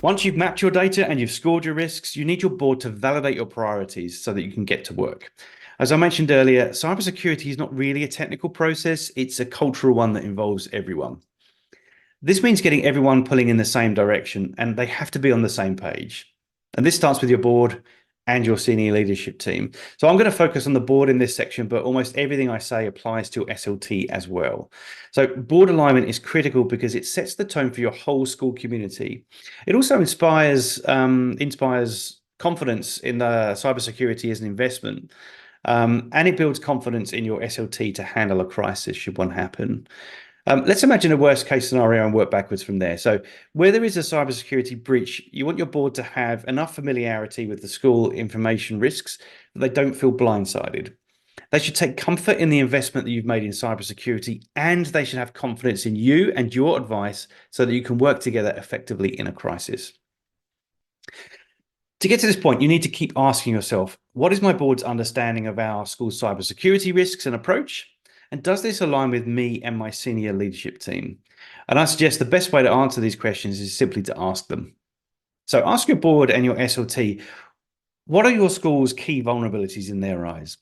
Once you've mapped your data and you've scored your risks, you need your board to validate your priorities so that you can get to work. As I mentioned earlier, cybersecurity is not really a technical process, it's a cultural one that involves everyone. This means getting everyone pulling in the same direction, and they have to be on the same page. And this starts with your board and your senior leadership team. So I'm going to focus on the board in this section, but almost everything I say applies to SLT as well. So board alignment is critical because it sets the tone for your whole school community. It also inspires confidence in the cybersecurity as an investment. And it builds confidence in your SLT to handle a crisis should one happen. Let's imagine a worst case scenario and work backwards from there. So where there is a cybersecurity breach, you want your board to have enough familiarity with the school information risks that they don't feel blindsided. They should take comfort in the investment that you've made in cybersecurity, and they should have confidence in you and your advice so that you can work together effectively in a crisis. To get to this point, you need to keep asking yourself, what is my board's understanding of our school's cybersecurity risks and approach? And does this align with me and my senior leadership team? And I suggest the best way to answer these questions is simply to ask them. So ask your board and your SLT, what are your school's key vulnerabilities in their eyes?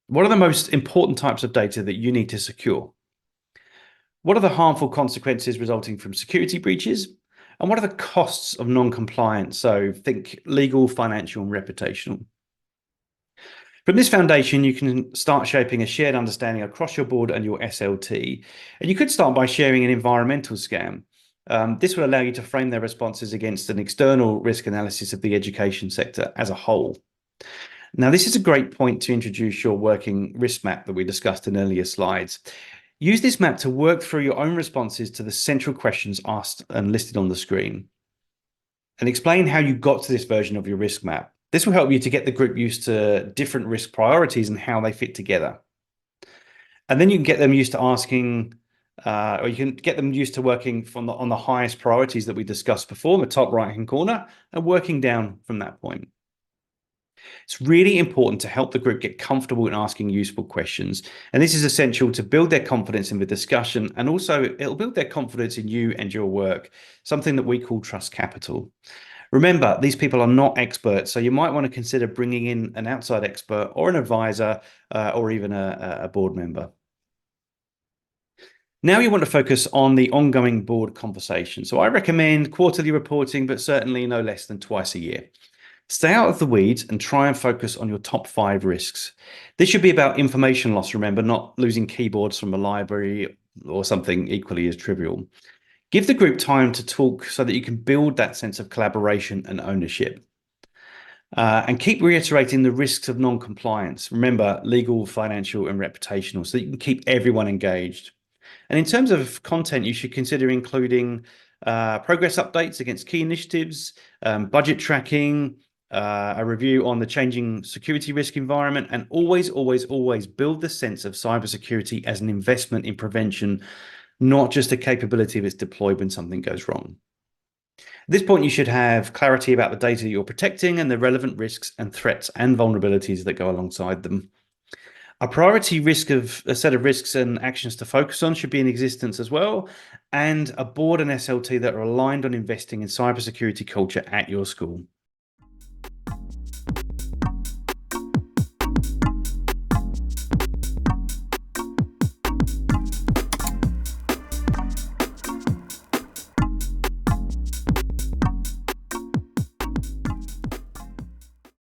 What are the most important types of data that you need to secure? What are the harmful consequences resulting from security breaches? And what are the costs of non-compliance? So think legal, financial, and reputational. From this foundation, you can start shaping a shared understanding across your board and your SLT. And you could start by sharing an environmental scan. This will allow you to frame their responses against an external risk analysis of the education sector as a whole. Now, this is a great point to introduce your working risk map that we discussed in earlier slides. Use this map to work through your own responses to the central questions asked and listed on the screen. And explain how you got to this version of your risk map. This will help you to get the group used to different risk priorities and how they fit together. And then you can get them used to asking, or you can get them used to working on the highest priorities that we discussed before in the top right-hand corner and working down from that point. It's really important to help the group get comfortable in asking useful questions. And this is essential to build their confidence in the discussion. And also it'll build their confidence in you and your work, something that we call trust capital. Remember, these people are not experts, so you might want to consider bringing in an outside expert or an advisor or even a board member. Now you want to focus on the ongoing board conversation. So I recommend quarterly reporting, but certainly no less than twice a year. Stay out of the weeds and try and focus on your top 5 risks. This should be about information loss, remember, not losing keyboards from a library or something equally as trivial. Give the group time to talk so that you can build that sense of collaboration and ownership. And keep reiterating the risks of non-compliance. Remember, legal, financial, and reputational, so that you can keep everyone engaged. And in terms of content, you should consider including progress updates against key initiatives, budget tracking, a review on the changing security risk environment, and always, always, always build the sense of cybersecurity as an investment in prevention, not just a capability that's deployed when something goes wrong. At this point, you should have clarity about the data you're protecting and the relevant risks and threats and vulnerabilities that go alongside them. A priority risk of a set of risks and actions to focus on should be in existence as well, and a board and SLT that are aligned on investing in cybersecurity culture at your school.